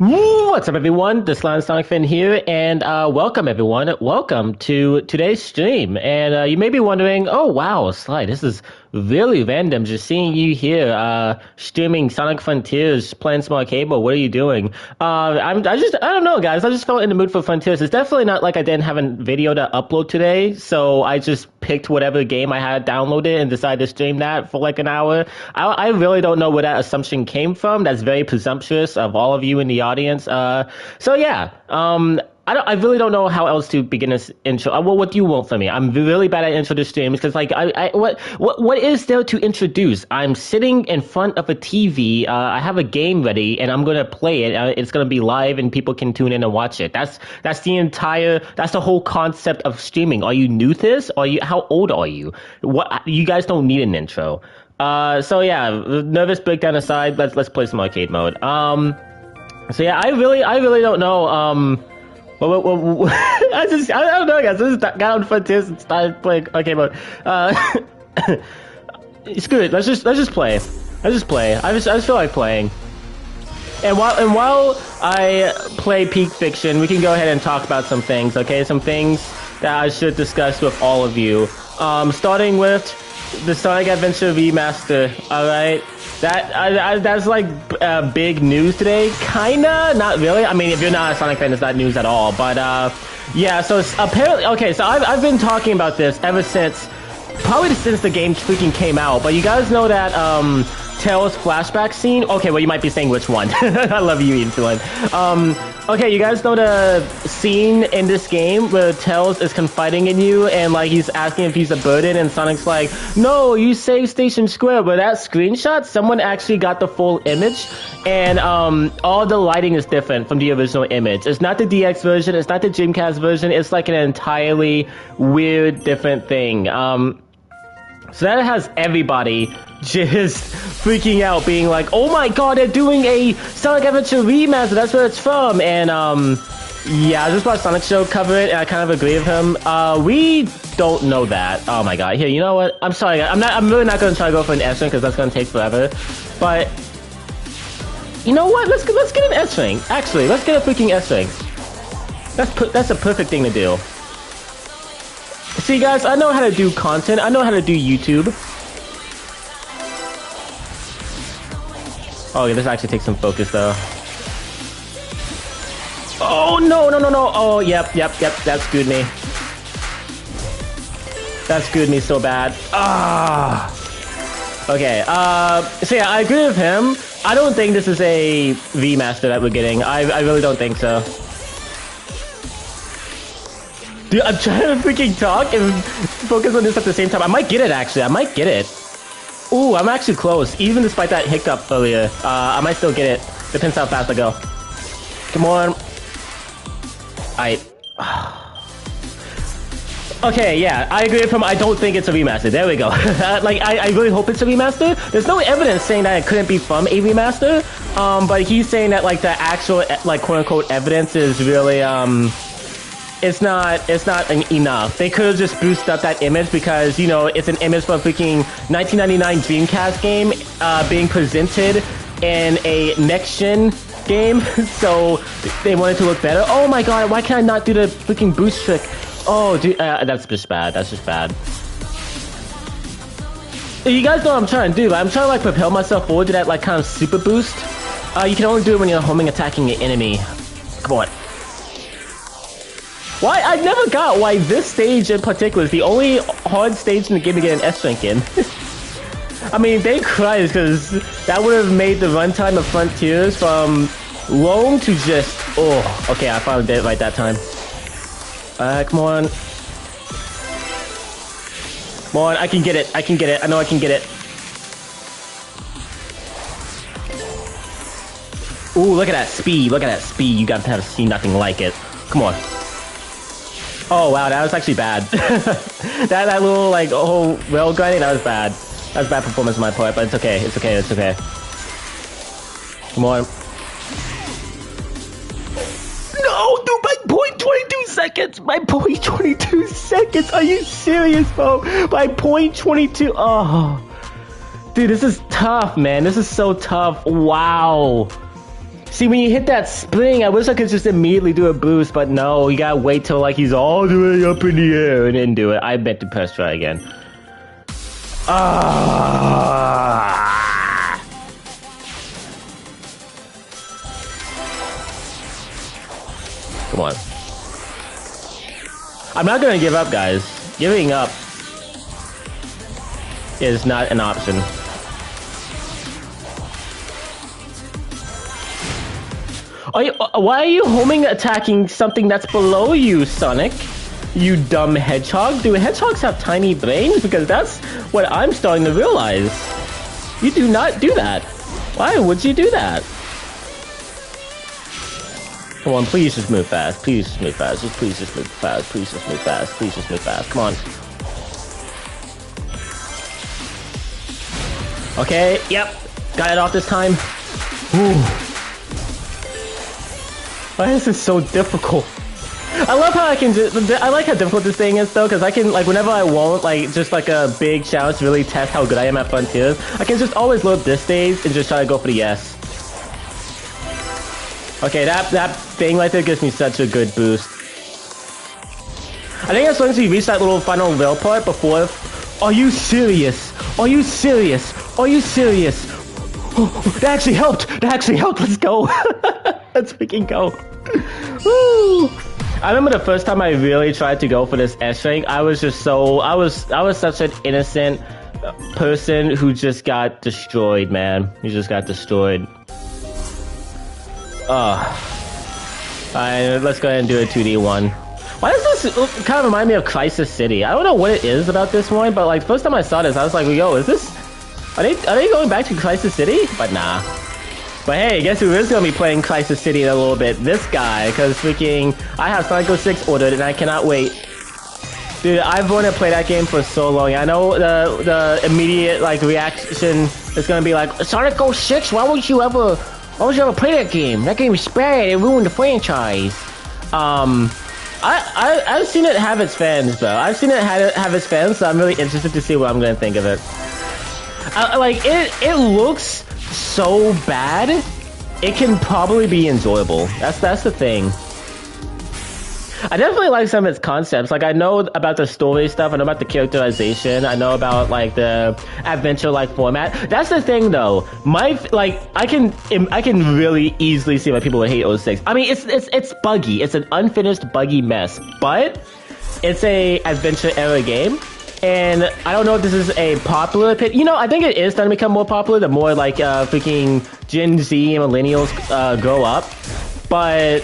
What's up, everyone? This is Sonic Fan here, and welcome, everyone. Welcome to today's stream. And you may be wondering, oh, wow, Sly, this is really random just seeing you here streaming Sonic Frontiers, playing some arcade mode. What are you doing? I don't know, guys. I just felt in the mood for Frontiers. It's definitely not like I didn't have a video to upload today, so I just picked whatever game I had downloaded and decided to stream that for like an hour. I really don't know where that assumption came from. That's very presumptuous of all of you in the audience. So yeah, I really don't know how else to begin this intro. Well, what do you want from me? I'm really bad at intro to streams because, like, what is there to introduce? I'm sitting in front of a TV. I have a game ready, and I'm gonna play it. It's gonna be live, and people can tune in and watch it. That's the whole concept of streaming. Are you new to this? How old are you? What, you guys don't need an intro. So yeah, nervous breakdown aside, let's play some arcade mode. So yeah, I really don't know. I don't know, guys. I just got on Frontiers and started playing arcade mode. Screw it. Let's just play. I just feel like playing. And while I play Peak Fiction, we can go ahead and talk about some things. Okay, some things that I should discuss with all of you. Starting with the Sonic Adventure Remaster. All right. That's like big news today. Kinda, not really. I mean, if you're not a Sonic fan, it's not news at all. But yeah. So it's apparently, okay. So I've been talking about this ever since, probably since the game freaking came out. But you guys know that Tails flashback scene. Okay, well, you might be saying which one. I love you, Influent. Okay, you guys know the scene in this game where Tails is confiding in you and like he's asking if he's a burden, and Sonic's like, no, you saved Station Square. But that screenshot, someone actually got the full image, and all the lighting is different from the original image. It's not the DX version, it's not the Dreamcast version, it's like an entirely weird, different thing. So that has everybody just freaking out, being like, oh my god, they're doing a Sonic Adventure Remaster, that's where it's from. And yeah, I just watched Sonic Show cover it, and I kind of agree with him. We don't know that. Oh my god. Here, you know what? I'm sorry, I'm really not going to try to go for an S-ring, because that's going to take forever. But you know what? Let's get an S-ring. Actually, let's get a freaking S-ring. That's a perfect thing to do. See, guys, I know how to do content. I know how to do YouTube. Oh, yeah, this actually takes some focus, though. Oh, no. Oh, yep. That screwed me. That screwed me so bad. Ah. Okay, so yeah, I agree with him. I don't think this is a remaster that we're getting. I really don't think so. Dude, I'm trying to freaking talk and focus on this at the same time. I might get it, actually. I might get it. Ooh, I'm actually close. Even despite that hiccup earlier, I might still get it. Depends how fast I go. Come on. Okay, yeah, I agree with him. I don't think it's a remaster. There we go. Like, I really hope it's a remaster. There's no evidence saying that it couldn't be from a remaster. But he's saying that, like, the actual, like, quote-unquote evidence is really, it's not enough. They could have just boosted up that image because, you know, it's an image from a freaking 1999 Dreamcast game being presented in a next-gen game, so they wanted to look better. Oh my god, why can I not do the freaking boost trick? Oh, dude, that's just bad. That's just bad. You guys know what I'm trying to do, but I'm trying to, like, propel myself forward to that, like, kind of super boost. You can only do it when you're homing attacking an enemy. Come on. Why? I never got why this stage in particular is the only hard stage in the game to get an S-rank in. I mean, thank Christ, because that would have made the runtime of Frontiers from long to just... Oh, okay, I finally did it right that time. Come on. Come on, I can get it. I can get it. I know I can get it. Ooh, look at that speed. Look at that speed. You guys have seen nothing like it. Come on. Oh wow, that was actually bad. that little like whole rail grinding, that was bad. That was bad performance on my part, but it's okay. It's okay. It's okay. Come on. No, dude, my point 22 seconds. My point 22 seconds. Are you serious, bro? My point 22. Oh, dude, this is tough, man. This is so tough. Wow. See, when you hit that spring, I wish I could just immediately do a boost, but no, you gotta wait till like he's all the way up in the air and then do it. I meant to press try again. Come on. I'm not gonna give up, guys. Giving up is not an option. Why are you homing attacking something that's below you, Sonic? You dumb hedgehog. Do hedgehogs have tiny brains? Because that's what I'm starting to realize. You do not do that. Why would you do that? Come on, please just move fast. Please just move fast. Please just move fast. Please just move fast. Please just move fast. Come on. Okay, yep. Got it off this time. Ooh. Why is this so difficult? I love how I can just, I like how difficult this thing is though, because I can, like, whenever I want, like, just like a big challenge to really test how good I am at Frontiers, I can just always load this stage and just try to go for the yes. Okay, that thing right there gives me such a good boost. I think as long as we reach that little final rail part before... Are you serious? Are you serious? Are you serious? Oh, that actually helped! That actually helped! Let's go! Let's freaking go! Woo! I remember the first time I really tried to go for this S rank, I was just so... I was such an innocent person who just got destroyed, man. He just got destroyed. Alright, let's go ahead and do a 2D1. Why does this kind of remind me of Crisis City? I don't know what it is about this one, but like first time I saw this, I was like, yo, is this... Are they going back to Crisis City? But nah. But hey, guess who is going to be playing Crisis City in a little bit? This guy, because freaking... I have Sonic 06 ordered and I cannot wait. Dude, I've wanted to play that game for so long. I know the immediate like reaction is going to be like, Sonic 06? Why would you ever play that game? That game is bad. It ruined the franchise. I've seen it have its fans, though. I've seen it have its fans, so I'm really interested to see what I'm going to think of it. Like, it looks so bad, it can probably be enjoyable. That's the thing. I definitely like some of its concepts. Like, I know about the story stuff, I know about the characterization, I know about, like, the adventure-like format. That's the thing, though. I can really easily see why people would hate 06. I mean, it's buggy. It's an unfinished, buggy mess. But it's a adventure-era game. And I don't know if this is a popular opinion. You know, I think it is starting to become more popular the more, like, freaking Gen Z and millennials grow up. But...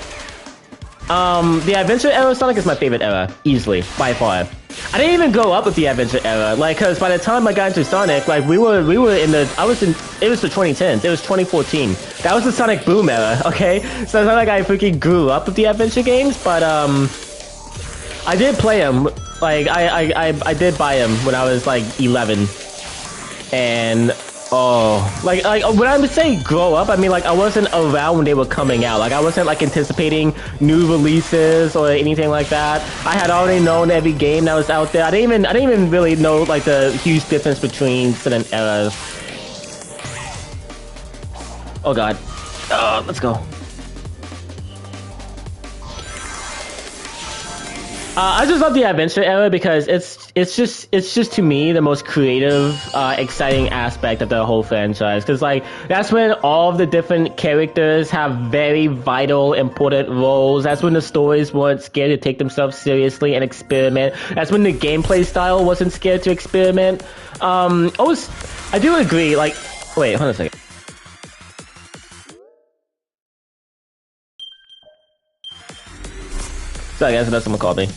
the adventure era of Sonic is my favorite era, easily, by far. I didn't even grow up with the adventure era, like, cause by the time I got into Sonic, like, we were in the, it was the 2010s, it was 2014. That was the Sonic boom era, okay? So it's not like I freaking grew up with the adventure games, but, I did play them, like, I did buy them when I was, like, 11. And... oh, like when I would say grow up, I mean like I wasn't around when they were coming out. Like I wasn't like anticipating new releases or anything like that. I had already known every game that was out there. I didn't even really know like the huge difference between certain eras. Oh god. Oh, let's go. I just love the adventure era because it's just to me the most creative, exciting aspect of the whole franchise. Because like that's when all of the different characters have very vital, important roles. That's when the stories weren't scared to take themselves seriously and experiment. That's when the gameplay style wasn't scared to experiment. I do agree. Like, wait, hold on a second. Sorry guys, that's someone called me.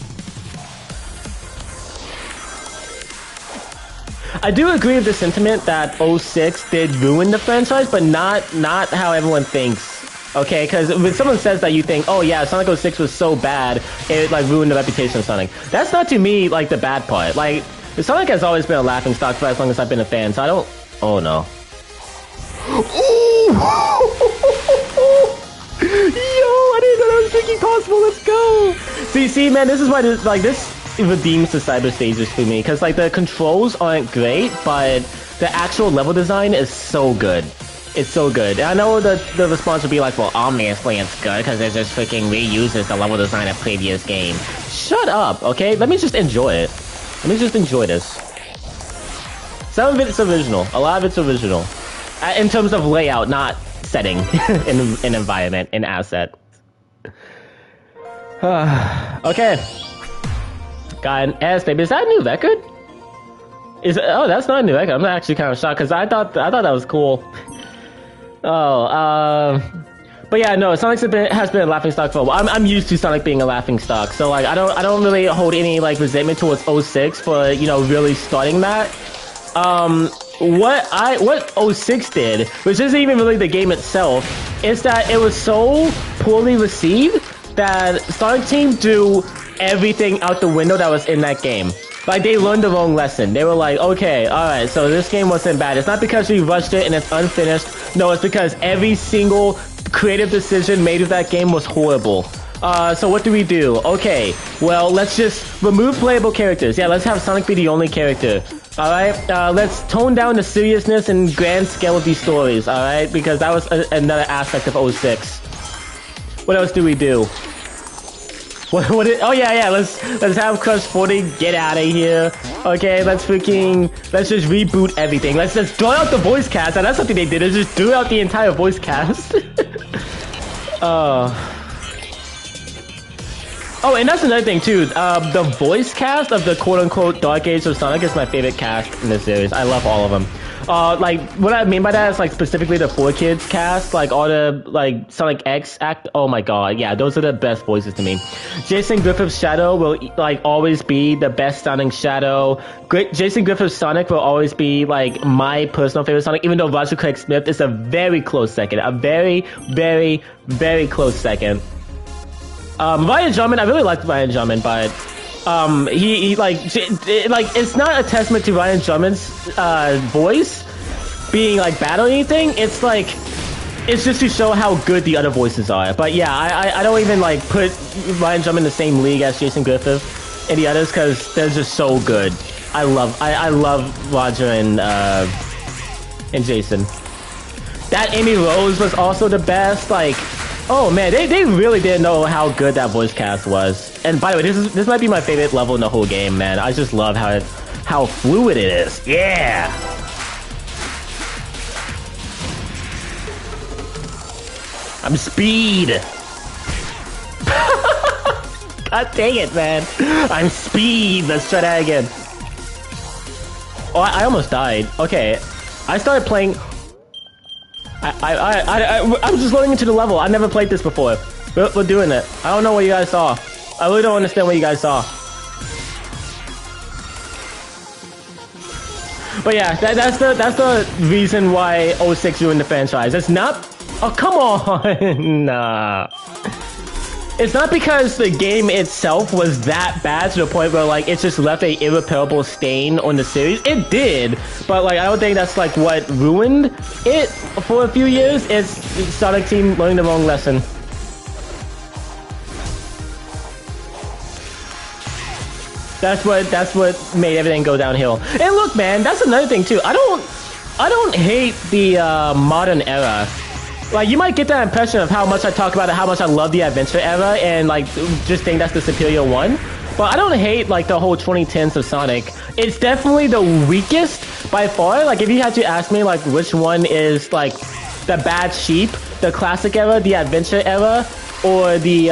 I do agree with the sentiment that 06 did ruin the franchise, but not how everyone thinks. Okay, because when someone says that, you think, oh yeah, Sonic 06 was so bad, it like ruined the reputation of Sonic. That's not to me like the bad part. Like, Sonic has always been a laughingstock for as long as I've been a fan, so I don't... Oh no. Yo, I didn't know that was freaking possible. Let's go. See, man, this is why this redeems the cyber stages for me, because like the controls aren't great, but the actual level design is so good. It's so good. And I know the response would be like, well, obviously it's good because it just freaking reuses the level design of previous game. Shut up, okay? Let me just enjoy it. Let me just enjoy this. Some of it's original. A lot of it's original. In terms of layout, not setting. in environment, in asset. Okay. Got an S, baby. Is that a new record? Oh, that's not a new record. I'm actually kind of shocked because I thought that was cool. Oh, but yeah, no, Sonic has been a laughingstock for a while. I'm used to Sonic being a laughingstock, so like I don't really hold any like resentment towards 06 for, you know, really starting that. What 06 did, which isn't even really the game itself, is that it was so poorly received that Sonic Team threw everything out the window that was in that game. Like, they learned the wrong lesson. They were like, okay, alright, so this game wasn't bad. It's not because we rushed it and it's unfinished. No, it's because every single creative decision made with that game was horrible. So what do we do? Okay, well, let's just remove playable characters. Yeah, let's have Sonic be the only character. Alright, let's tone down the seriousness and grand scale of these stories, alright? Because that was another aspect of 06. What else do we do? Oh yeah, let's have Crush 40 get out of here. Okay, let's just reboot everything. Let's just throw out the voice cast. And that's something they did, is just threw out the entire voice cast. Oh, and that's another thing too. The voice cast of the quote-unquote Dark Age of Sonic is my favorite cast in this series. I love all of them. Like, what I mean by that is, like, specifically the 4Kids cast, like, all the, like, Sonic X act. Oh my god, yeah, those are the best voices to me. Jason Griffith's Shadow will, like, always be the best sounding Shadow. Jason Griffith's Sonic will always be, like, my personal favorite Sonic, even though Roger Craig Smith is a very close second. A very, very, very close second. Ryan Drummond, I really liked Ryan Drummond, but he it's not a testament to Ryan Drummond's voice being like bad or anything. It's like, it's just to show how good the other voices are. But yeah, I don't even like put Ryan Drummond in the same league as Jason Griffith and the others because they're just so good. I love Roger and Jason. That Amy Rose was also the best. Like, oh man, they really didn't know how good that voice cast was. And by the way, this might be my favorite level in the whole game, man. I just love how fluid it is. Yeah. I'm Speed. God dang it, man. I'm Speed. Let's try that again. Oh, I almost died. Okay, I started playing. I'm just loading into the level. I never played this before. We're doing it. I don't know what you guys saw. I really don't understand what you guys saw. But yeah, that's the reason why 06 ruined the franchise. It's not. Oh, come on. Nah. It's not because the game itself was that bad to the point where, like, it just left a irreparable stain on the series. It did, but, like, I don't think that's, like, what ruined it for a few years. It's Sonic Team learning the wrong lesson. That's what made everything go downhill. And look, man, that's another thing, too. I don't hate the modern era. Like, you might get that impression of how much I talk about it, how much I love the adventure era, and, like, just think that's the superior one. But I don't hate, like, the whole 2010s of Sonic. It's definitely the weakest by far. Like, if you had to ask me, like, which one is, like, the bad sheep, the classic era, the adventure era, or the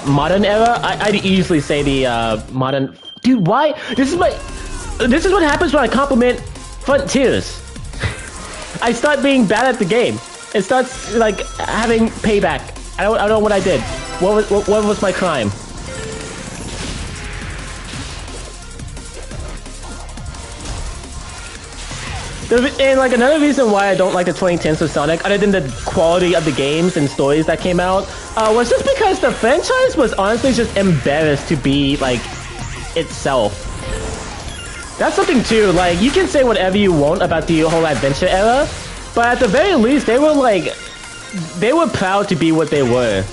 modern era, I'd easily say the modern. Dude, why? This is what happens when I compliment Frontiers. I start being bad at the game. It starts, like, having payback. I don't know what I did. What was my crime? And, like, another reason why I don't like the 2010s of Sonic, other than the quality of the games and stories that came out, was just because the franchise was honestly just embarrassed to be, like, itself. That's something, too. Like, you can say whatever you want about the whole adventure era, but at the very least, they were proud to be what they were.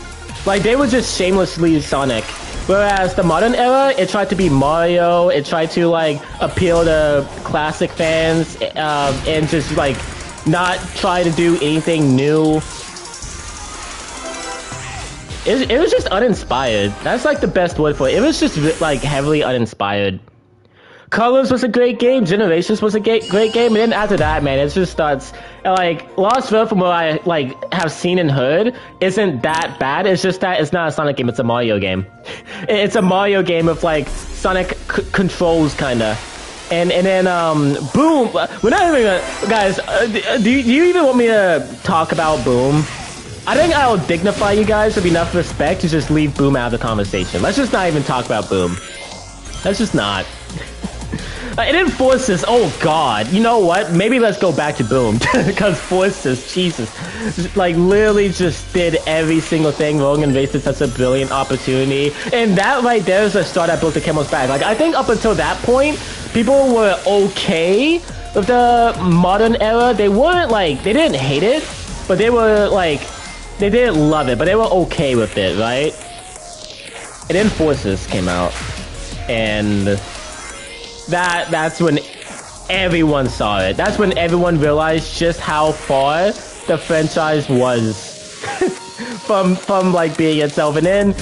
Like, they were just shamelessly Sonic. Whereas the modern era, it tried to be Mario, it tried to, like, appeal to classic fans, and just, like, not try to do anything new. It was just uninspired. That's like the best word for it. It was just like heavily uninspired. Colors was a great game. Generations was a great game. And then after that, man, it just starts like Lost World, from what I like have seen and heard, isn't that bad. It's just that it's not a Sonic game. It's a Mario game. It's a Mario game with like Sonic controls, kinda. And then Boom. We're not even gonna, guys. Do you even want me to talk about Boom? I think I'll dignify you guys with enough respect to just leave Boom out of the conversation. Let's just not even talk about Boom. Let's just not. It enforces. Oh God! You know what? Maybe let's go back to Boom because Forces, Jesus, like literally just did every single thing wrong and wasted such a brilliant opportunity. And that right there is the straw that broke the camel's back. Like I think up until that point, people were okay with the modern era. They weren't like they didn't hate it, but they were like they didn't love it, but they were okay with it, right? And then Forces came out, and that's when everyone saw it. That's when everyone realized just how far the franchise was from like being itself. And then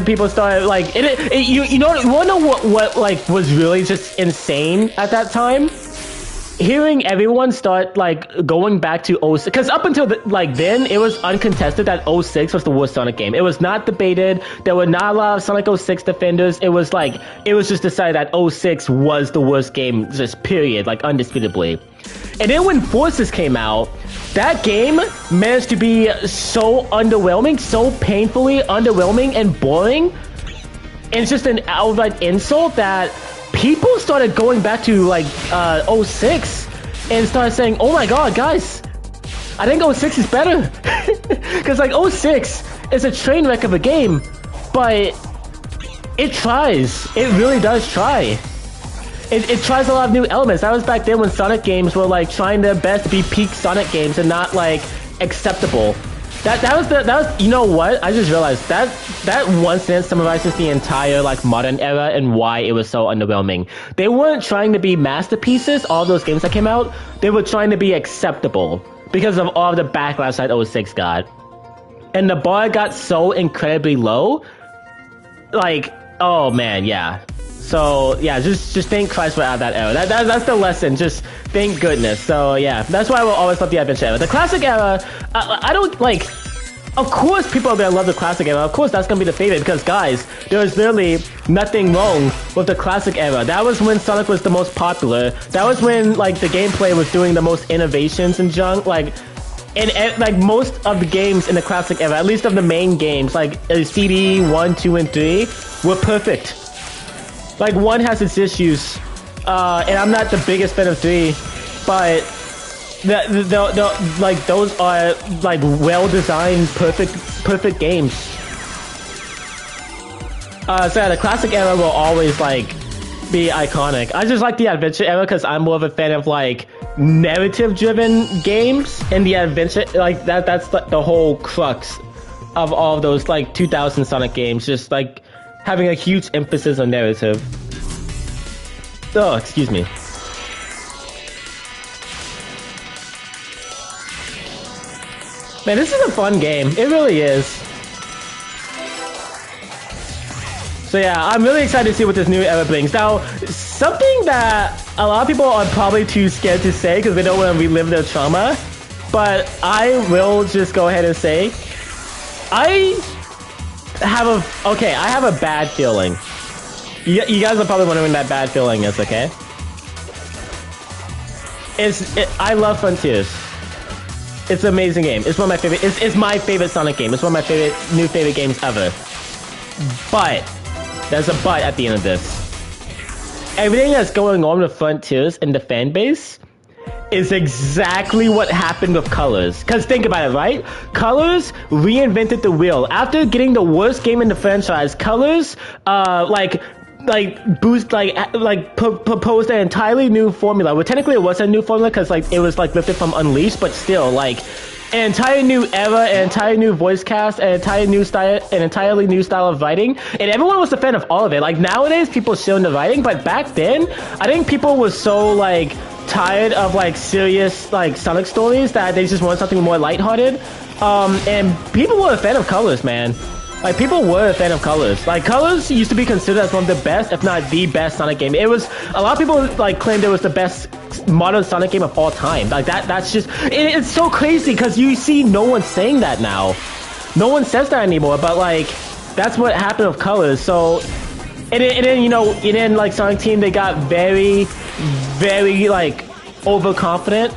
people started like you know what like was really just insane at that time? Hearing everyone start like going back to 06, because up until then it was uncontested that 06 was the worst Sonic game. It was not debated. There were not a lot of Sonic 06 defenders. It was just decided that 06 was the worst game, just period, like undisputably. And then when Forces came out, that game managed to be so underwhelming, so painfully underwhelming and boring. And it's just an outright insult that people started going back to like 06 and started saying, oh my God, guys, I think 06 is better. Because like 06 is a train wreck of a game, but it tries. It really does try. It tries a lot of new elements. That was back then when Sonic games were like trying their best to be peak Sonic games and not like acceptable. That was you know what? I just realized that one sentence summarizes the entire like modern era and why it was so underwhelming. They weren't trying to be masterpieces, all those games that came out. They were trying to be acceptable because of all the backlash that 06 got. And the bar got so incredibly low. Like, oh man, yeah. So yeah, just thank Christ we're out of that era. That's the lesson. Just thank goodness. So yeah, that's why we'll always love the adventure era. The classic era, I don't like. Of course, people are gonna love the classic era. Of course, that's gonna be the favorite because guys, there was literally nothing wrong with the classic era. That was when Sonic was the most popular. That was when like the gameplay was doing the most innovations and junk. Like. And like most of the games in the classic era, at least of the main games, like CD 1, 2, and 3, were perfect. Like 1 has its issues, and I'm not the biggest fan of 3, but like those are like well-designed, perfect games. So yeah, the classic era will always like be iconic. I just like the adventure era because I'm more of a fan of like narrative-driven games, and the adventure like that's the whole crux of all of those like 2000 Sonic games, just like having a huge emphasis on narrative. Oh, excuse me. Man, this is a fun game. It really is. So yeah, I'm really excited to see what this new era brings. Now, something that a lot of people are probably too scared to say because they don't want to relive their trauma, but I will just go ahead and say, I have a bad feeling. You guys are probably wondering what that bad feeling is, okay? I love Frontiers. It's an amazing game. It's one of my favorite. It's my favorite Sonic game. It's one of my favorite games ever. But there's a but at the end of this. Everything that's going on with Frontiers and the fan base is exactly what happened with Colors. Because think about it, right? Colors reinvented the wheel. After getting the worst game in the franchise, Colors proposed an entirely new formula. Well, technically it wasn't a new formula because like it was like lifted from Unleashed, but still like an entire new era, an entire new voice cast, an entirely new style of writing, and everyone was a fan of all of it. Like nowadays people shit on the writing, but back then I think people were so like tired of like serious like Sonic stories that they just want something more lighthearted. And people were a fan of Colors, man. Like, people were a fan of Colors. Like, Colors used to be considered as one of the best, if not the best Sonic game. It was, a lot of people, like, claimed it was the best modern Sonic game of all time. Like, that's just, it's so crazy, because you see no one saying that now. No one says that anymore, but, like, that's what happened with Colors. So, and then, you know, and then, like, Sonic Team, they got very, very, like, overconfident.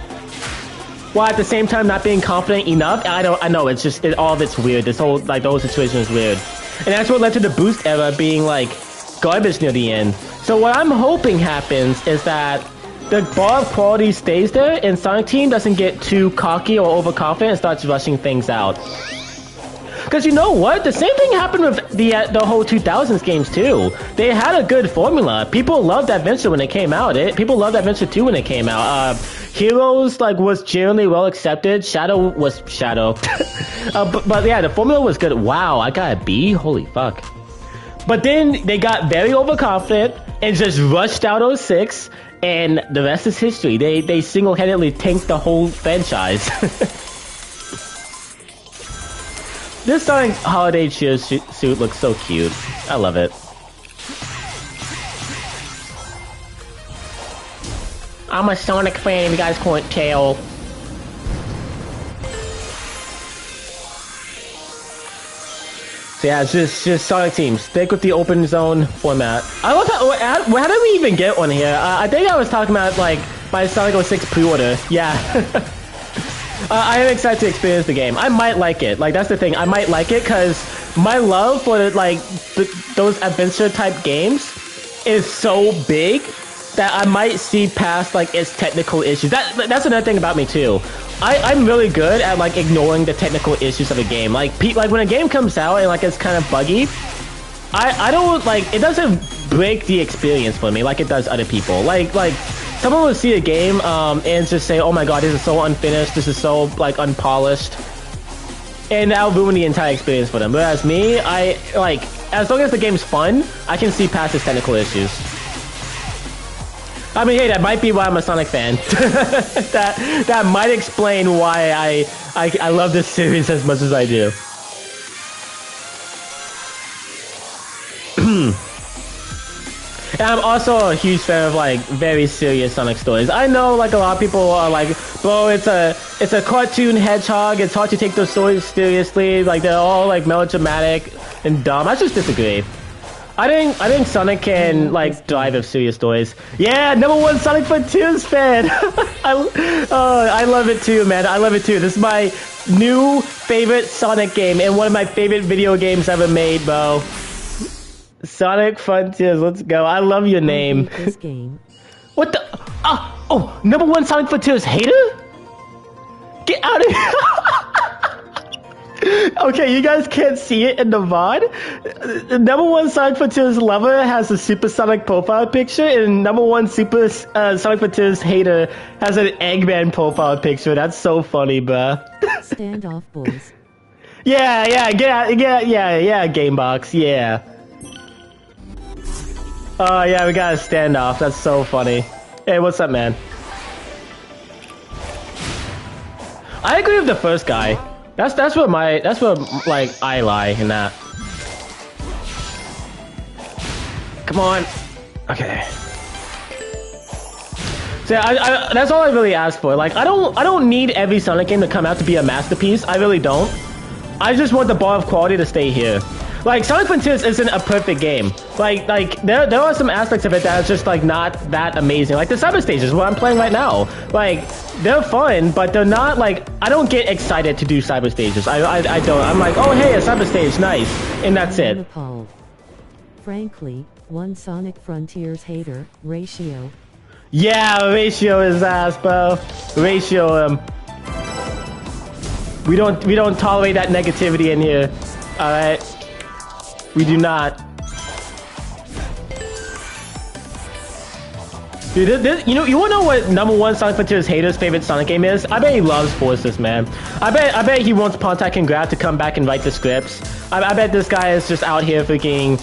While at the same time not being confident enough. I know, it's just, all of it's weird. This whole, like, the whole situation is weird. And that's what led to the Boost era being, like, garbage near the end. So what I'm hoping happens is that the bar of quality stays there and Sonic Team doesn't get too cocky or overconfident and starts rushing things out. Because you know what? The same thing happened with the whole 2000s games too. They had a good formula. People loved Adventure when it came out. People loved Adventure 2 when it came out. Heroes like was generally well accepted. Shadow was Shadow. but yeah, the formula was good. Wow, I got a B? Holy fuck. But then they got very overconfident and just rushed out 06, and the rest is history. They single-handedly tanked the whole franchise. This Sonic holiday cheer suit looks so cute. I love it. I'm a Sonic fan if you guys can't tell. So yeah, it's just Sonic Team. Stick with the open zone format. I love how did we even get one here? I think I was talking about like my Sonic 06 pre-order. Yeah. I am excited to experience the game. I might like it. Like, that's the thing. I might like it because my love for, like, those adventure-type games is so big that I might see past, like, its technical issues. That's another thing about me, too. I'm really good at, like, ignoring the technical issues of a game. Like, when a game comes out and, like, it's kind of buggy, I don't, like, it doesn't break the experience for me like it does other people. Like, someone will see a game and just say, oh my god, this is so unfinished, this is so, like, unpolished. And that'll ruin the entire experience for them. Whereas me, as long as the game's fun, I can see past its technical issues. I mean, hey, that might be why I'm a Sonic fan. that might explain why I love this series as much as I do. And I'm also a huge fan of, like, very serious Sonic stories. I know, like, a lot of people are like, bro, it's a cartoon hedgehog, it's hard to take those stories seriously, like, they're all, like, melodramatic and dumb. I just disagree. I think Sonic can, like, drive of serious stories. Yeah, #1 Sonic Frontiers fan! I love it too, man. I love it too. This is my new favorite Sonic game and one of my favorite video games ever made, bro. Sonic Frontiers, let's go. I love your name. This game. What the? Oh, #1 Sonic Frontiers hater? Get out of here. Okay, you guys can't see it in the VOD. #1 Sonic Frontiers lover has a Supersonic profile picture, and #1 Sonic Frontiers hater has an Eggman profile picture. That's so funny, bruh. Stand off, boys. Yeah, Gamebox, yeah. Oh yeah, we got a standoff. That's so funny. Hey, what's up, man? I agree with the first guy. That's where like I lie in that. Come on. Okay. So yeah, that's all I really ask for. Like I don't need every Sonic game to come out to be a masterpiece. I really don't. I just want the bar of quality to stay here. Like, Sonic Frontiers isn't a perfect game. Like there are some aspects of it that is just, like, not that amazing. Like, the cyber stages, what I'm playing right now. Like, they're fun, but they're not, like, I don't get excited to do cyber stages. I don't. I'm like, oh, hey, a cyber stage, nice. And that's it. Frankly, one Sonic Frontiers hater, Ratio. Yeah, Ratio is ass, bro. Ratio, We don't tolerate that negativity in here. Alright? We do not. Dude, you wanna know what #1 Sonic Frontiers hater's favorite Sonic game is? I bet he loves Forces, man. I bet he wants Pontac and Graf to come back and write the scripts. I bet this guy is just out here freaking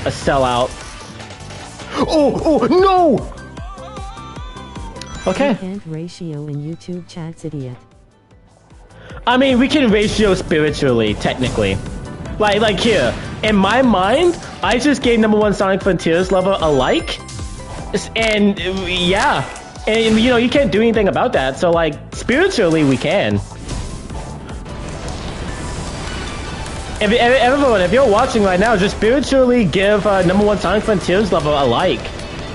a sellout. Oh, no! Okay. You can't ratio in YouTube chats, idiot. I mean, we can ratio spiritually, technically. Like here, in my mind, I just gave #1 Sonic Frontiers lover a like, and yeah, and you know you can't do anything about that. So like spiritually, we can. Everyone, if you're watching right now, just spiritually give #1 Sonic Frontiers lover a like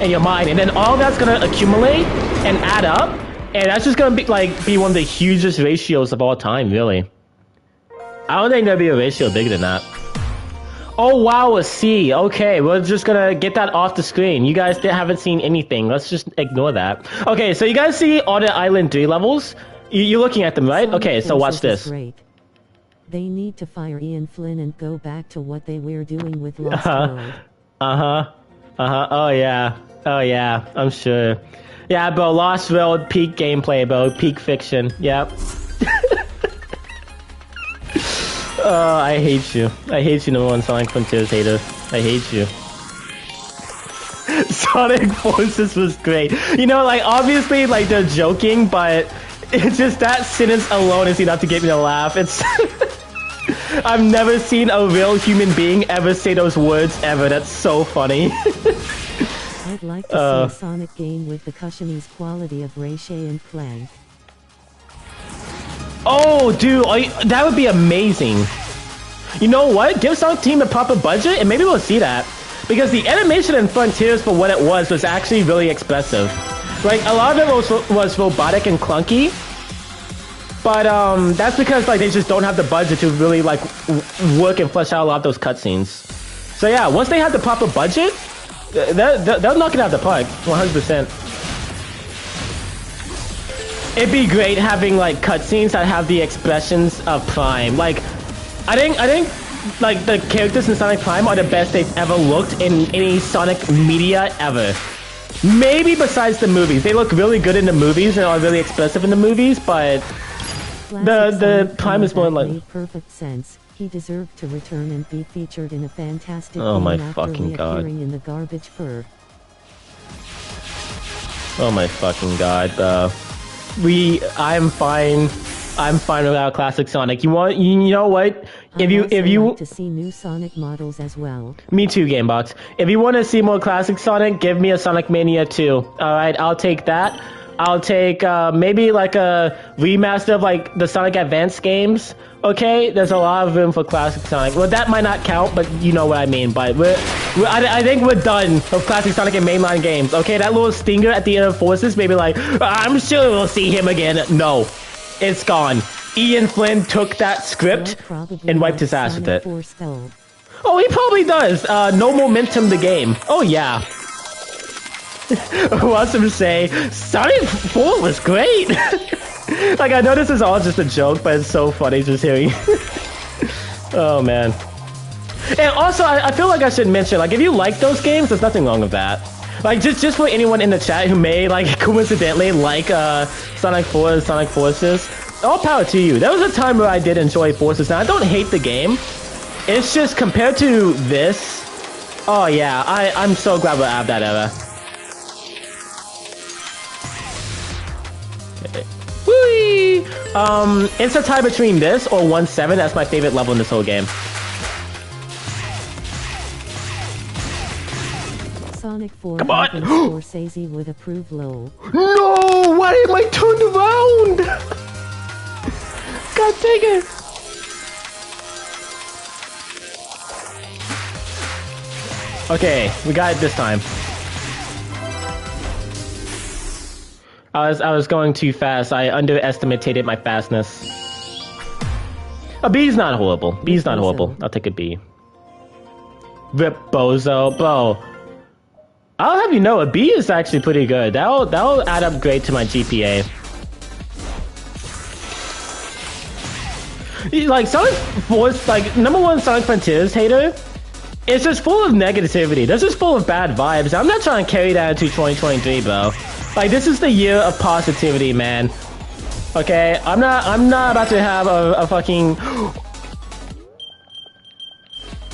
in your mind, and then all that's gonna accumulate and add up, and that's just gonna be one of the hugest ratios of all time, really. I don't think there'll be a ratio bigger than that. Oh wow, a C. Okay, we're just gonna get that off the screen. You guys haven't seen anything. Let's just ignore that. Okay, so you guys see Audit Island 3 levels? You're looking at them, right? Okay, so watch this. Great. They need to fire Ian Flynn and go back to what they were doing with Lost World. Oh yeah. Oh yeah, I'm sure. Yeah, bro, Lost World, peak gameplay, bro. Peak fiction. Yep. Oh, I hate you. I hate you, #1 Sonic Frontiers hater. I hate you. Sonic Forces was great. You know, like, obviously, like, they're joking, but it's just that sentence alone is enough to get me to laugh. It's... I've never seen a real human being ever say those words ever. That's so funny. I'd like to see a Sonic game with the cushiony's quality of Rayshea and Clank. Oh, dude, that would be amazing. You know what? Give Sonic Team a proper budget, and maybe we'll see that. Because the animation in Frontiers, for what it was actually really expressive. Like, a lot of it was robotic and clunky. But, that's because, like, they just don't have the budget to really, like, work and flesh out a lot of those cutscenes. So, yeah, once they have the proper budget, they'll knock it out the park, 100%. It'd be great having like cutscenes that have the expressions of Prime. Like, I think like the characters in Sonic Prime are the best they've ever looked in any Sonic media ever. Maybe besides the movies. They look really good in the movies and are really expressive in the movies, but the Prime is more like... Made perfect sense. He deserved to return and be featured in a fantastic oh my game fucking after god. reappearing in the garbage fur. Oh my fucking god, bro. I'm fine without classic Sonic. You know what? If you like to see new Sonic models as well. Me too, Gamebox. If you want to see more classic Sonic, give me a Sonic Mania 2. Alright, I'll take that. I'll take maybe like a remaster of like the Sonic Advance games. Okay, there's a lot of room for classic Sonic. Well, that might not count, but you know what I mean. But I think we're done with classic Sonic and mainline games. Okay, that little stinger at the end of Forces, maybe like I'm sure we'll see him again. No, it's gone. Ian Flynn took that script and wiped his ass with it. Oh, he probably does. No momentum the game. Oh yeah. Wants him to say Sonic 4 was great. Like, I know this is all just a joke, but it's so funny just hearing. Oh man. And also, I feel like I should mention, like, if you like those games, there's nothing wrong with that. Like, just for anyone in the chat who may, like, coincidentally like Sonic 4 Sonic Forces, all power to you. There was a time where I did enjoy Forces. Now, I don't hate the game. It's just compared to this. Oh yeah, I'm so glad we're out of that era. Whee! It's a tie between this or 1-7. That's my favorite level in this whole game. Sonic 4 Come on! Scorsese would approve low. No! Why am I turned around? God dang it! Okay, we got it this time. I was going too fast. I underestimated my fastness. A B's not horrible. B's not horrible. I'll take a B. Rip Bozo. Bro. I'll have you know, a B is actually pretty good. That'll add up great to my GPA. Like, Sonic Force, like, #1 Sonic Frontiers hater, it's just full of negativity. This is full of bad vibes. I'm not trying to carry that into 2023, bro. Like, this is the year of positivity, man. Okay, I'm not about to have a fucking...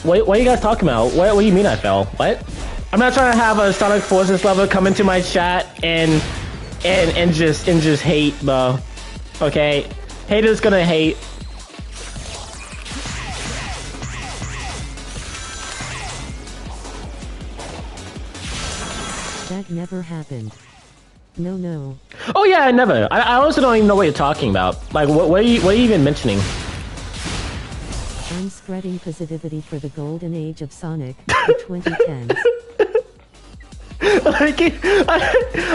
What are you guys talking about? What do you mean I fell? What? I'm not trying to have a Sonic Forces lover come into my chat and and just hate, bro. Okay, haters gonna hate. That never happened. No. Oh yeah, I never. I also don't even know what you're talking about. Like, what are you even mentioning? I'm spreading positivity for the golden age of Sonic, the 2010s.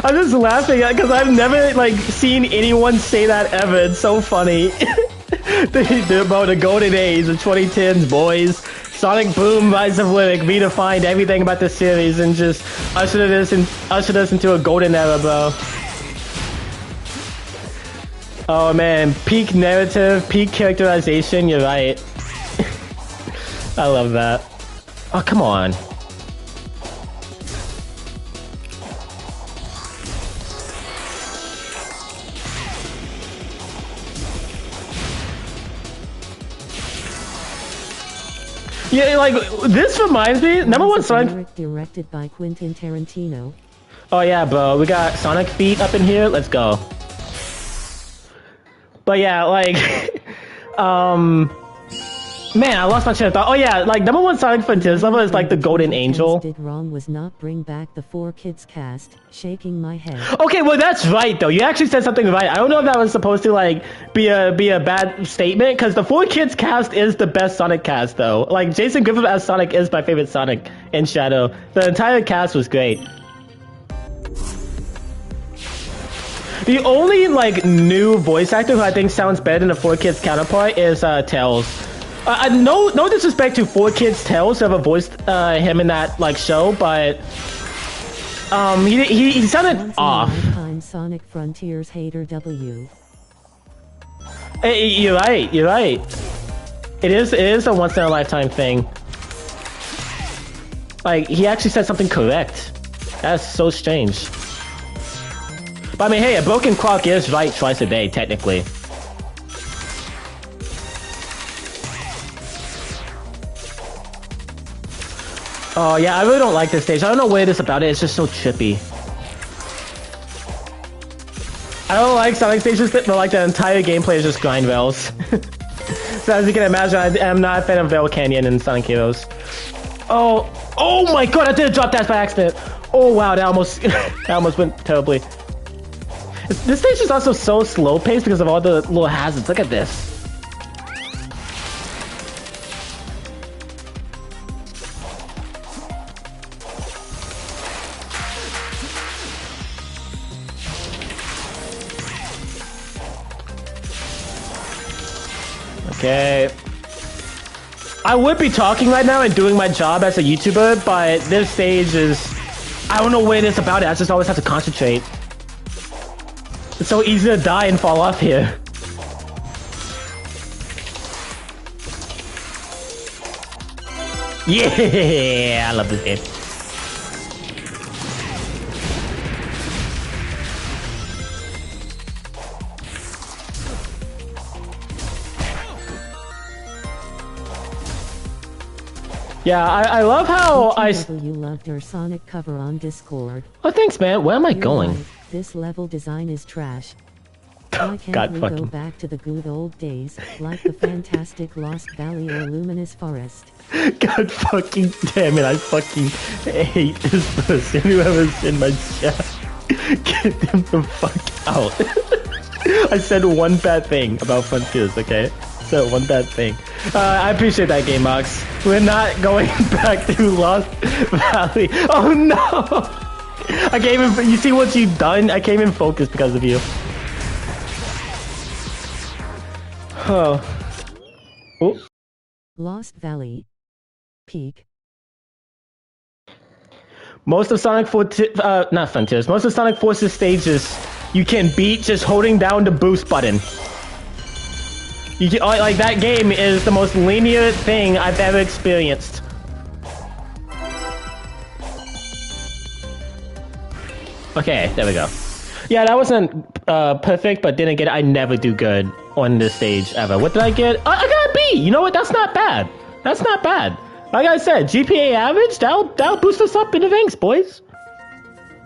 I'm just laughing because I've never like seen anyone say that ever. It's so funny. About the golden age, the 2010s, boys. Sonic Boom, Rise of Lyric redefined everything about the series and just ushered us into a golden era, bro. Oh man, peak narrative, peak characterization. You're right. I love that. Oh, come on. Yeah, like, this reminds me, number one Sonic... Directed by Quentin Tarantino. Oh yeah, bro, we got Sonic feet up in here, let's go. But yeah, like, man, I lost my train of thought. Oh yeah, like, number one Sonic Frontiers level is like the Golden Angel. Did wrong was not bring back the 4Kids cast, shaking my head. Okay, well that's right though. You actually said something right. I don't know if that was supposed to like be a bad statement because the 4Kids cast is the best Sonic cast though. Like Jason Griffith as Sonic is my favorite Sonic in Shadow. The entire cast was great. The only like new voice actor who I think sounds better than the 4Kids counterpart is Tails. No disrespect to 4Kids Tails who ever voiced him in that like show, but he sounded off. Sonic Frontiers hater W. You're right. It is a once in a lifetime thing. Like he actually said something correct. That's so strange. But I mean, hey, a broken clock is right twice a day, technically. Oh yeah, I really don't like this stage. I don't know what it is about it. It's just so trippy. I don't like Sonic stages, but like the entire gameplay is just grind rails. So as you can imagine, I am not a fan of Veil Canyon and Sonic Heroes. Oh my god, I did drop that by accident. Oh wow, that almost went terribly. This stage is also so slow paced because of all the little hazards. Look at this. Okay. I would be talking right now and doing my job as a YouTuber, but this stage is... I don't know what it is about it. I just always have to concentrate. It's so easy to die and fall off here. Yeah, I love this game. Yeah, I love how You loved your Sonic cover on Discord. Oh, thanks, man. Where am I going? Right. This level design is trash. Why can't we go back to the good old days, like the fantastic Lost Valley or Luminous Forest? God fucking damn it, I fucking hate this person. Whoever's in my chat. Get them the fuck out. I said one bad thing about Frontiers, okay? So one bad thing. I appreciate that game, Mox. We're not going back to Lost Valley. Oh no! I can't even. You see what you've done? I can't even focus because of you. Oh. Oh. Lost Valley. Peak. Most of Sonic not Frontiers. Most of Sonic Forces stages you can beat just holding down the boost button. You can, like that game is the most linear thing I've ever experienced. Okay, there we go. Yeah, that wasn't perfect, but didn't get it. I never do good on this stage ever. What did I get? I got a B. You know what? That's not bad. That's not bad. Like I said, GPA average, that'll boost us up in the ranks, boys.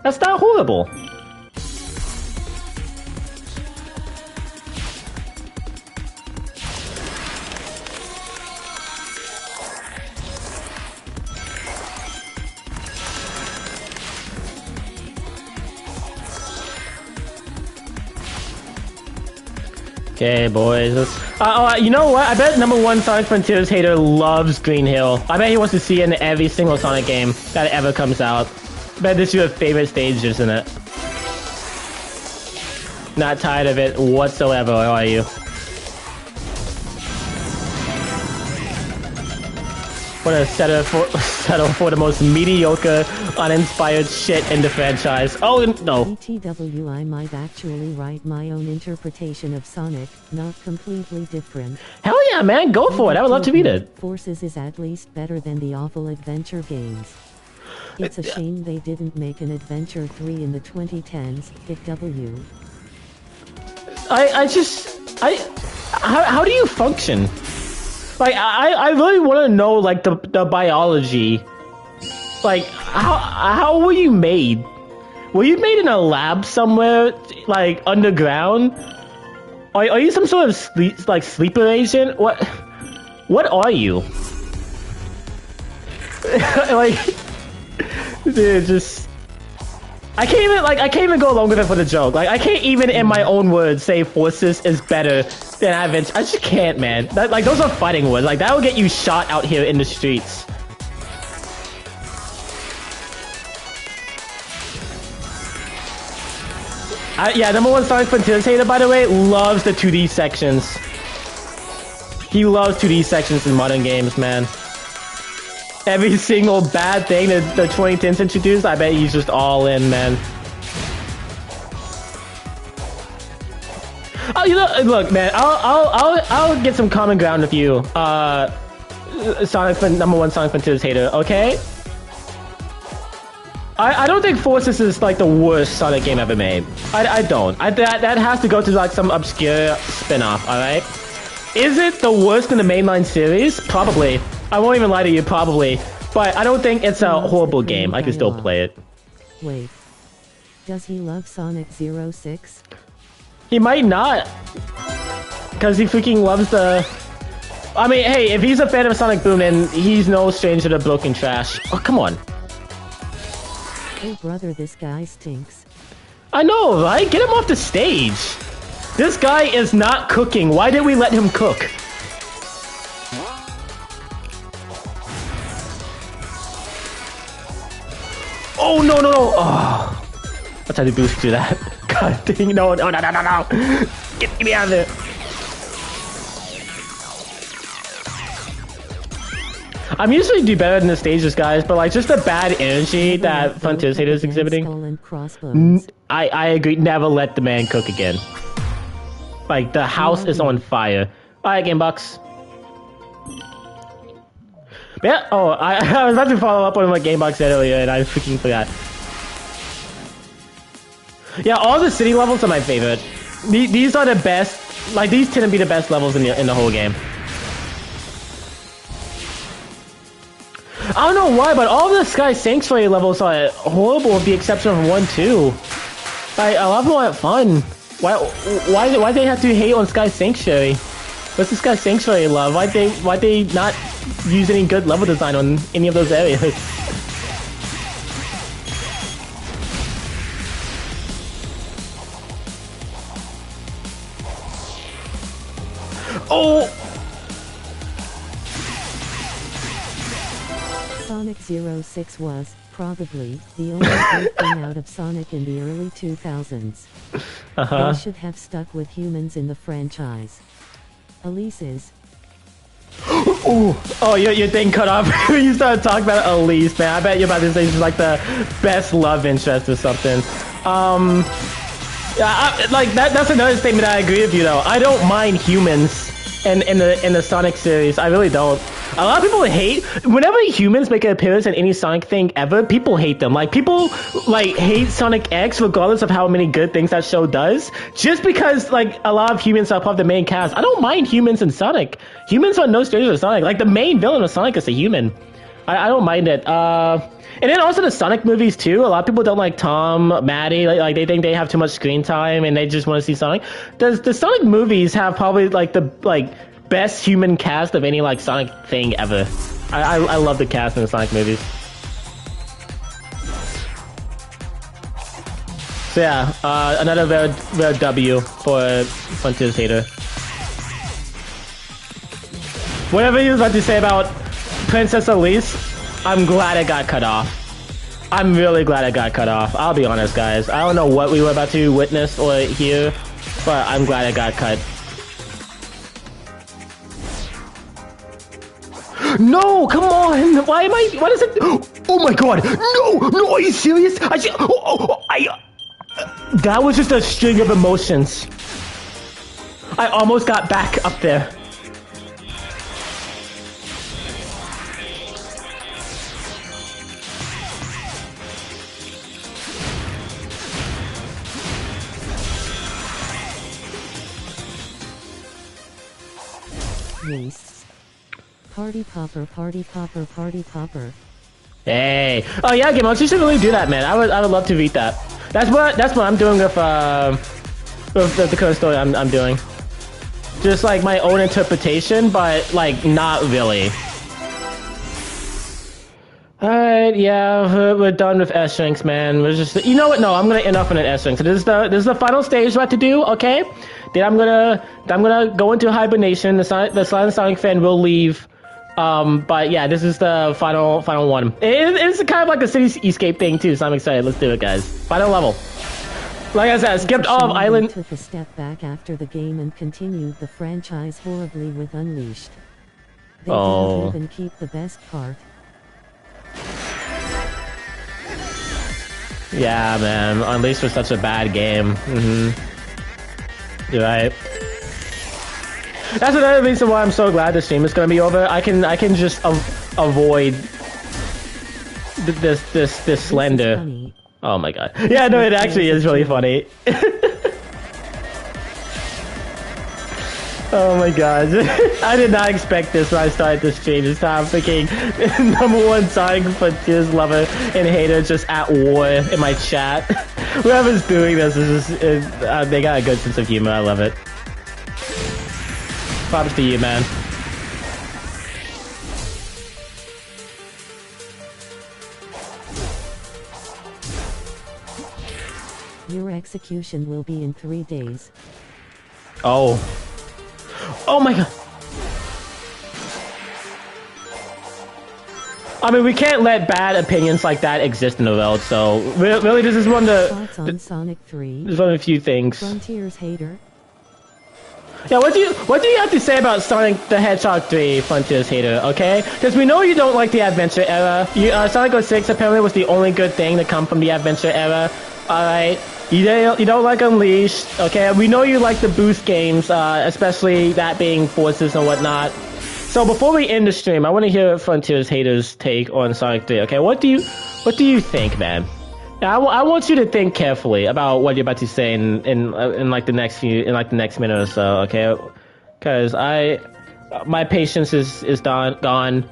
That's not horrible. Okay, boys. You know what? I bet #1 Sonic Frontiers hater loves Green Hill. I bet he wants to see it in every single Sonic game that ever comes out. I bet this is your favorite stage, isn't it? Not tired of it whatsoever, are you? What a settle for the most mediocre, uninspired shit in the franchise. Oh, no. ETW, I might actually write my own interpretation of Sonic, not completely different. Hell yeah, man, go for it. I would love to read it. Forces is at least better than the awful adventure games. It's a shame they didn't make an Adventure 3 in the 2010s, ETW. How do you function? Like, I really want to know, like, the biology. Like, how were you made? Were you made in a lab somewhere, like, underground? Are you some sort of sleeper agent? What are you? Like, dude, just... I can't even go along with it for the joke. Like, I can't even, in my own words, say Forces is better than Adventure. I just can't, man. Like, those are fighting words. Like, that will get you shot out here in the streets. Yeah, #1 Sonic Frontiers hater, by the way, loves the 2D sections. He loves 2D sections in modern games, man. Every single bad thing that the 2010s introduced, I bet he's just all in, man. Oh, you know, look, man, I'll get some common ground with you, #1 Sonic Frontiers hater, okay? I don't think Forces is like the worst Sonic game ever made. I don't. That has to go to like some obscure spin-off, alright? Is it the worst in the mainline series? Probably. I won't even lie to you, probably. But I don't think it's a horrible game. I can still play it. Wait. Does he love Sonic 06? He might not. Because he freaking loves the... I mean, hey, if he's a fan of Sonic Boom, then he's no stranger to broken trash. Oh, come on. Oh brother, this guy stinks. I know, right? Get him off the stage. This guy is not cooking. Why did we let him cook? Oh, no. Oh. I tried to boost through that. God dang, no. Get me out of there. I'm usually do better than the stages, guys, but like just the bad energy that Frontiers haters is exhibiting. I agree. Never let the man cook again. Like the house is on fire. Alright, Gamebox. Yeah. Oh, I was about to follow up on what Gamebox said earlier, and I freaking forgot. Yeah, all the city levels are my favorite. These are the best. Like these tend to be the best levels in the whole game. I don't know why, but all the Sky Sanctuary levels are horrible with the exception of 1, 2. Like, a lot of them aren't fun. Why they have to hate on Sky Sanctuary? What's the Sky Sanctuary love? Why'd they not use any good level design on any of those areas? Oh! Sonic 06 was, probably, the only good thing out of Sonic in the early 2000s. They should have stuck with humans in the franchise. Elise is... Ooh. Oh, your thing cut off when you started talking about Elise, man. I bet you're about to say she's like the best love interest or something. Yeah, like that's another statement I agree with you though. I don't mind humans in the Sonic series. I really don't. A lot of people hate whenever humans make an appearance in any Sonic thing ever. People hate them. Like people like hate Sonic X regardless of how many good things that show does. Just because like a lot of humans are part of the main cast. I don't mind humans in Sonic. Humans are no strangers to Sonic. Like the main villain of Sonic is a human. I don't mind it. And then also the Sonic movies too. A lot of people don't like Tom, Maddie. Like they think they have too much screen time and they just want to see Sonic. The Sonic movies have probably like the best human cast of any like Sonic thing ever. I love the cast in the Sonic movies. So yeah, another rare W for Frontiers hater. Whatever you was about to say about Princess Elise, I'm glad it got cut off. I'm really glad it got cut off. I'll be honest, guys. I don't know what we were about to witness or hear, but I'm glad it got cut. No, come on! Why am I? What is it? Oh my god! No! Are you serious? That was just a string of emotions. I almost got back up there. Nice. Party popper, party popper, party popper. Hey. Oh yeah, Gimmo, you should really do that, man. I would love to read that. That's what I'm doing with the current story I'm doing. Just like my own interpretation, but like not really. Alright, yeah, we're done with S-Ranks, man. We're just, you know what? No, I'm gonna end up in an S-Rank. So this is the final stage we have to do, okay? Then I'm gonna go into hibernation. The Silent Sonic fan will leave. But yeah, this is the final one. It's kind of like a city escape thing too, so I'm excited. Let's do it, guys. Final level. Like I said, I skipped all of Island. Took a step back after the game and continued the franchise horribly with Unleashed. They didn't even keep the best part. Yeah, man. Unleashed was such a bad game. You're right. That's another reason why I'm so glad the stream is gonna be over. I can just avoid this slender. Oh my god. Yeah, no, it actually is really funny. Oh my god. I did not expect this when I started this stream. This time I'm thinking #1 Sonic Frontiers lover and hater just at war in my chat. Whoever's doing this is just, they got a good sense of humor. I love it. Props to you, man. Your execution will be in 3 days. Oh. Oh my god. I mean, we can't let bad opinions like that exist in the world, so really this is one of the... Thoughts on Sonic 3? There's one of the few things. Frontiers hater? Yeah, what do you have to say about Sonic the Hedgehog 3, Frontiers hater, okay? Because we know you don't like the Adventure era. Sonic 06 apparently was the only good thing to come from the Adventure era. Alright. You don't like Unleashed, okay? We know you like the boost games, especially that being Forces and whatnot. So before we end the stream, I want to hear Frontiers haters' take on Sonic 3, okay? What do you think, man? Now, I want you to think carefully about what you're about to say in like the next minute or so, okay? Because my patience is gone.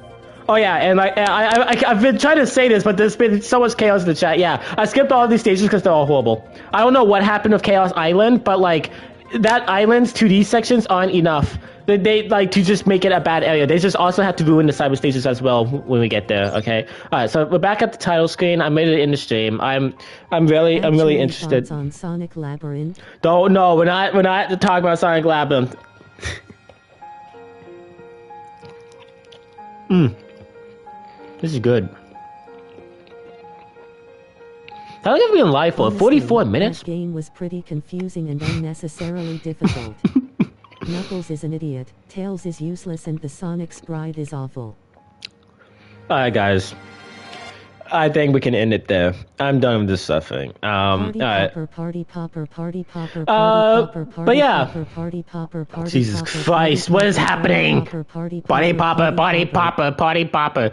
Oh yeah, and like I've been trying to say this, but there's been so much chaos in the chat. Yeah, I skipped all these stages because they're all horrible. I don't know what happened with Chaos Island, but like that island's 2D sections aren't enough. They like to just make it a bad area. They just also have to ruin the cyber stages as well when we get there. Okay. All right. So we're back at the title screen. I'm ready to end the stream. I'm really interested. On Sonic Labyrinth. Don't no. We're not talking about Sonic Labyrinth. This is good. How long have we been live for? 44 minutes? That game was pretty confusing and unnecessarily difficult. Knuckles is an idiot, Tails is useless, and the Sonic sprite is awful. Alright, guys. I think we can end it there. I'm done with this suffering. Party alright. popper, party popper, party popper, party popper, party but yeah. popper, party popper, party Jesus popper, Christ, what is happening? Party popper, party popper, party popper.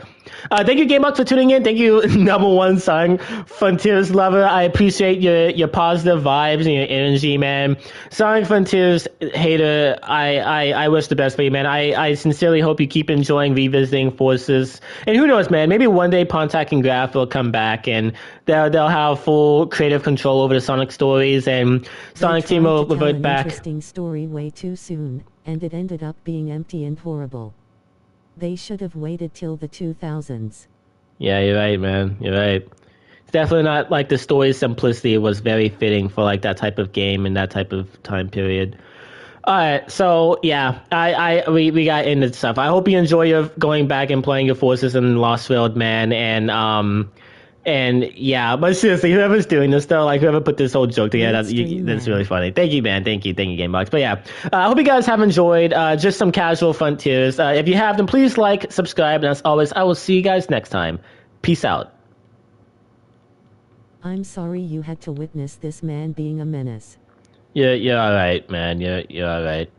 Thank you, GameBox, for tuning in. Thank you, #1 Sonic Frontiers lover. I appreciate your positive vibes and your energy, man. Sonic Frontiers hater, I wish the best for you, man. I sincerely hope you keep enjoying revisiting Forces. And who knows, man, maybe one day Pontac and Graph will come back and they'll have full creative control over the Sonic stories, and Sonic Team will revert back. Interesting story way too soon, and it ended up being empty and horrible. They should have waited till the 2000s. Yeah, you're right, man. You're right. It's definitely not like the story's simplicity was very fitting for like that type of game and that type of time period. All right, so yeah, we got into stuff. I hope you enjoy your going back and playing your forces in Lost Field, man, and yeah, but seriously, whoever's doing this though, like whoever put this whole joke together, Great stream, that's man. really funny. Thank you, man. Thank you, Gamebox. But yeah, I hope you guys have enjoyed just some casual Frontiers. If you have, then please like, subscribe, and as always, I will see you guys next time. Peace out. I'm sorry you had to witness this man being a menace. You're all right, man. You're all right.